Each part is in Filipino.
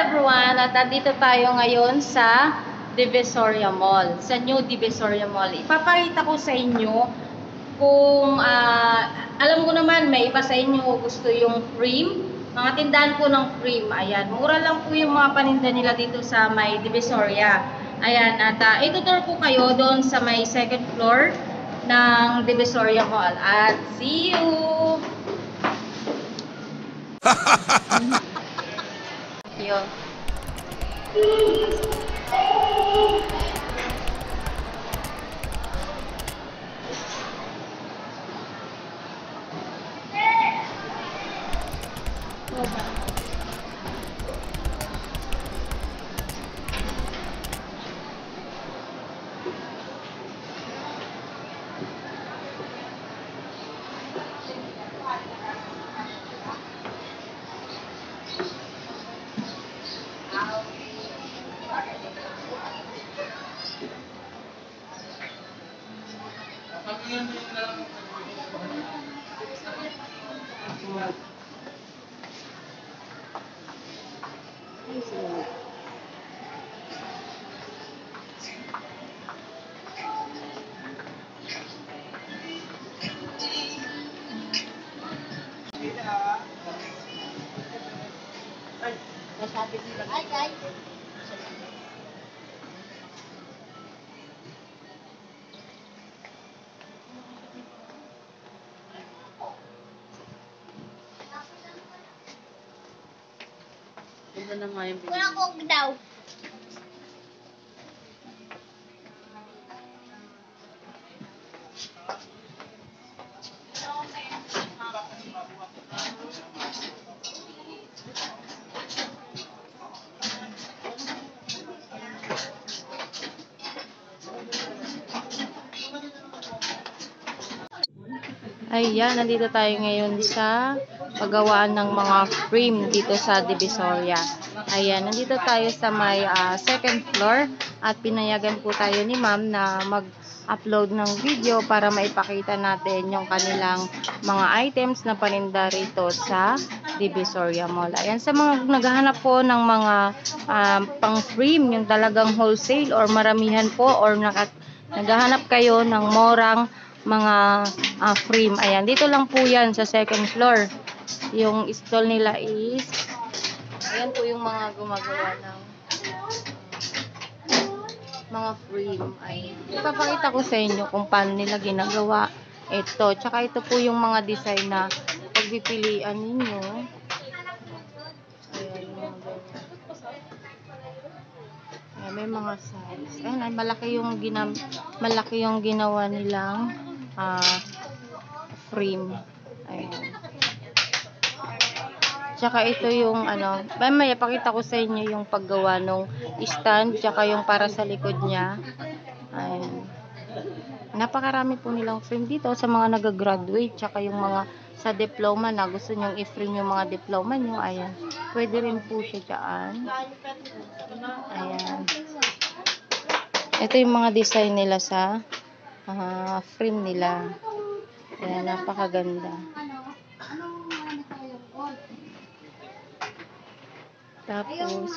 everyone! At andito tayo ngayon sa Divisoria Mall, sa New Divisoria Mall. Ipapakita ko sa inyo kung alam ko naman may iba sa inyo gusto yung frame. Mga tindahan po ng frame. Ayan, mura lang po yung mga paninda nila dito sa may Divisoria. Ayan, at itutur ko kayo doon sa may second floor ng Divisoria Mall. At see you! Yo. Hi guys. Ganda na nga yung Wala ko daw. Ayan, nandito tayo ngayon sa paggawaan ng mga frame dito sa Divisoria. Ayan, nandito tayo sa may second floor at pinayagan po tayo ni ma'am na mag-upload ng video para maipakita natin yung kanilang mga items na paninda rito sa Divisoria Mall. Ayan, sa mga naghahanap po ng mga pang frame, yung talagang wholesale or maramihan po or naghahanap kayo ng morang mga frame. Ayan, dito lang po yan sa second floor. Yung stall nila is ayan po yung mga gumagawa ng mga frame. Ayan. Ipapakita ko sa inyo kung paano nila ginagawa ito. Tsaka ito po yung mga design na pagpipilian ninyo. Ayan, yung mga ayan, may mga size. Ayan, malaki yung ginawa nilang frame. Ayan. Tsaka ito yung may pakita ko sa inyo yung paggawa ng stand, tsaka yung para sa likod niya. Ayan. Napakarami po nilang frame dito sa mga nag-graduate, tsaka yung mga sa diploma na gusto nyong i-frame yung mga diploma nyo. Ayan. Pwede rin po siya dyan. Ayan. Ito yung mga design nila sa frame nila. Ayan, napakaganda. Tapos,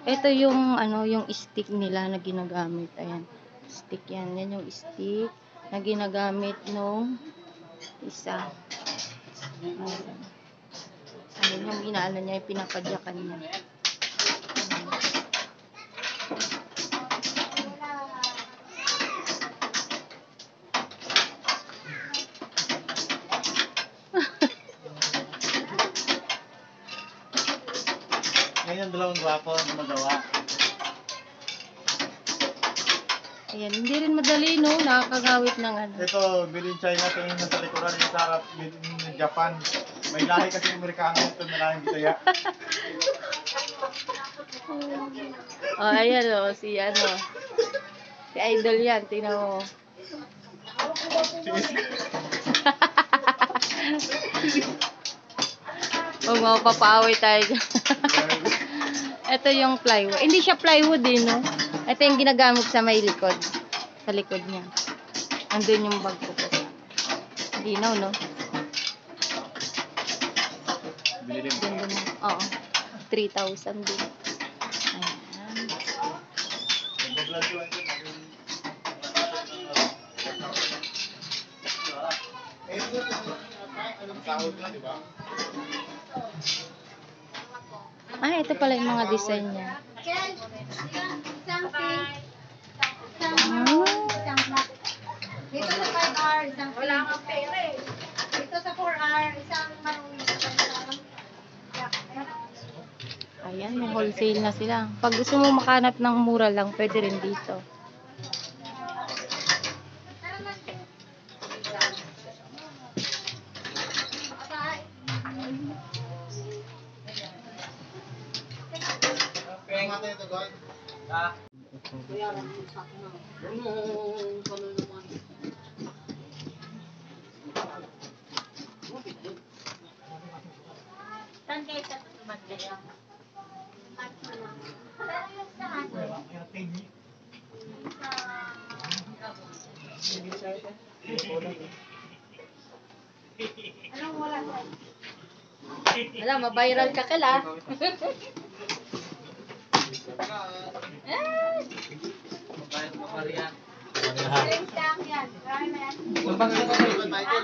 ito yung yung stick nila na ginagamit. Ayan, stick yan. Yan yung stick na ginagamit nung isa. Ayan, yung inaano niya, yung pinapadyakan niya. Ngayon, dalawang gwapo na magawa. Ayan, hindi rin madali, no? Nakakagawit ng Ito, bilin China, ito yung nasa likuran yung sa bilin Japan. May lahi kasi Amerikano ito, maraming bitaya. Oh, ayan o, si Idol yan, tingnan mo. Huwag mapapaaway tayo dyan. Ito yung plywood. Hindi siya plywood no? Ito yung ginagamit sa may likod. Sa likod niya. Andun yung bag ko po. Linaw, no? Bili rin. Oo. 3,000 din. Vlog ko lang yun. Ang sahod na, di ba? Ah, ito pala yung mga design niya. Dito sa 5R, isang wala kang pera eh. Dito sa 4R, isang marunong. Ayan, may wholesale na sila. Pag gusto mo makanap ng mura lang, pwede rin dito. Kaya nga tayo ito, Goy. Bayaran mo sa akin na. Yung kano naman. Saan kayo sa tutumad kayo? Anong wala ko? Wala, mabiral ka kala. Drinks lang yan. Try mo yan.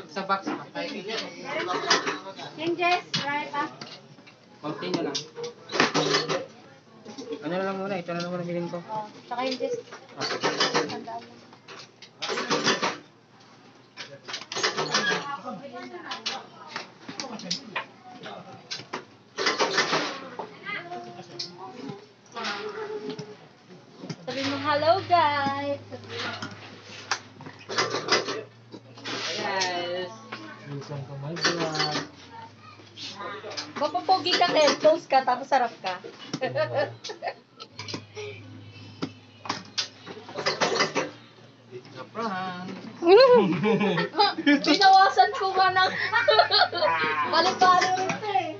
Sa box. Yung Jess, try pa. Continue lang. Ano na lang muna, ito na lang muna bilhin ko. Oh, saka yung Jess. Tandaan mo. Sabi mo, hello guys. Yes. Minsan ko may vlog. Mapapogi ka, Ken. Close ka, tapos sarap ka. Sa prank. Binawasan ko nga ng balik-balik ito eh.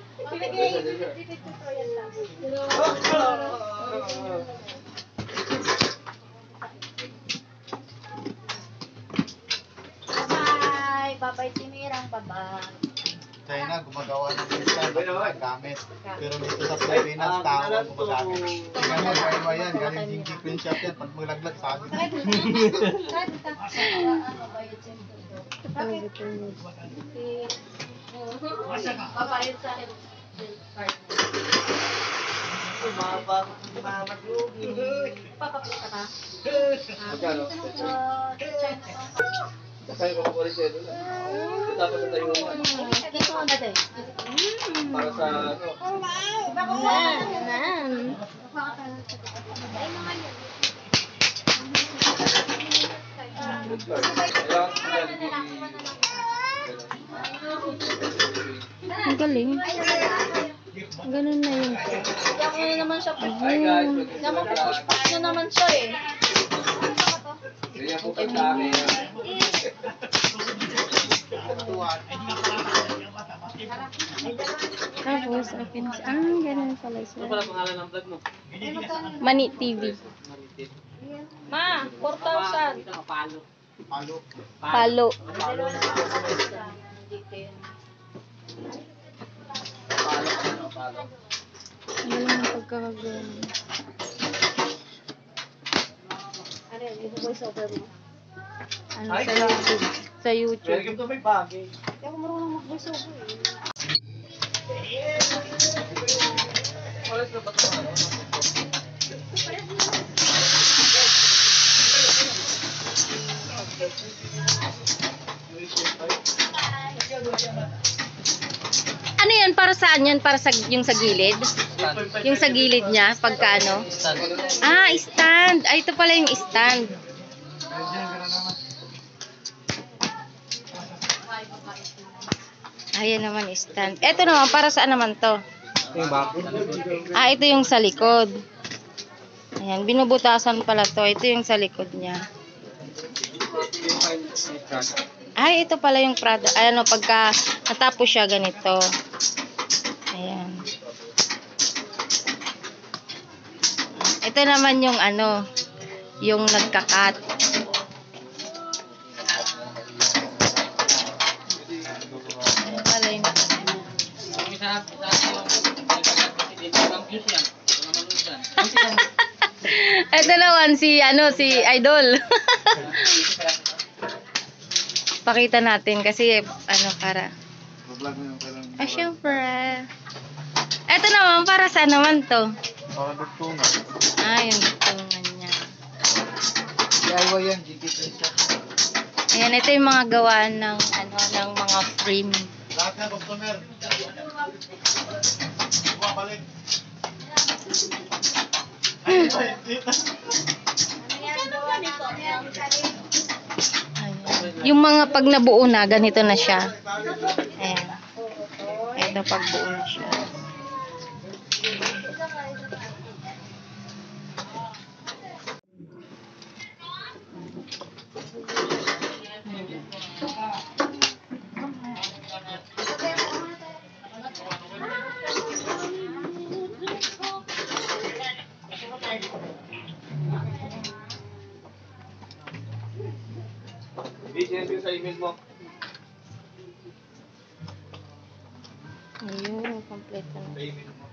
Dito tutorial lang. Bye-bye. Bye-bye, Timirang. Bye-bye. China, gumagawa ng instant at mga gamit. Pero dito sa Pilipinas, tao ang gumagamit. Tingnan mo, kaya yan. Galing Jinji Print Shop yan. Pag maglaglag, sabi. Try dito. Try dito. Ano ba yun? Bakit? Babayad sa akin. Papakita ka? Magkano? Kaya ko po rin siya doon. Dapat sa tayo naman. Kito mo na din. Para sa ano. Ang galing. Ganun na yun. Kaya ko na naman siya. Hi guys. Naman push-push na naman siya eh. Ganyan po kayo sa akin. Tapos, akin siya. Ganun pala Ano siya. pala pangalan ng vlog mo? Mani TV. Maritit. Ma, 4,000. Palo. Palo. Palo. Palo. Palo. Ang galing ng pagkakagawa. Ano yun? Yung voice over mo. Ano, sa YouTube. Sa YouTube. Welcome to my bagay. Hindi ako marunong mag-voice over eh. Oras na ba ito? Ano yan? Para saan yan? Para sa, yung sa gilid? Yung sa gilid niya? Pagkano? Stand. Ah, stand. Ay, ito pala yung stand. Ayan naman stand. Ito naman, para saan naman to? Ito yung back. Ah, ito yung sa likod. Ayan, binubutasan pala to. Ito yung sa likod niya. Yung fine track. Ay, ito pala yung product. Ano, pagka natapos siya, ganito. Ayan. Ito naman yung ano, yung nagkakat. Ayan pala yung Yung isa yung dito lang views yan. Ito naman dyan. Ito naman si Idol. Pakita natin kasi para. Vlog mo yung kailang. Ah, syempre. Ito naman para saan naman to? Para dugtungan. Ah, yung tungan niya. DIY yan, GK Print Shop. Ayan, ito yung mga gawaan ng ng mga frame. Lahat na customer. Bumabalik. Ayan. Yung mga pag nabuo na, ganito na siya. Ayan. Ito pag buo na siya. I-send ko sa email mo. Ayun, kompleto na. Sa email mo.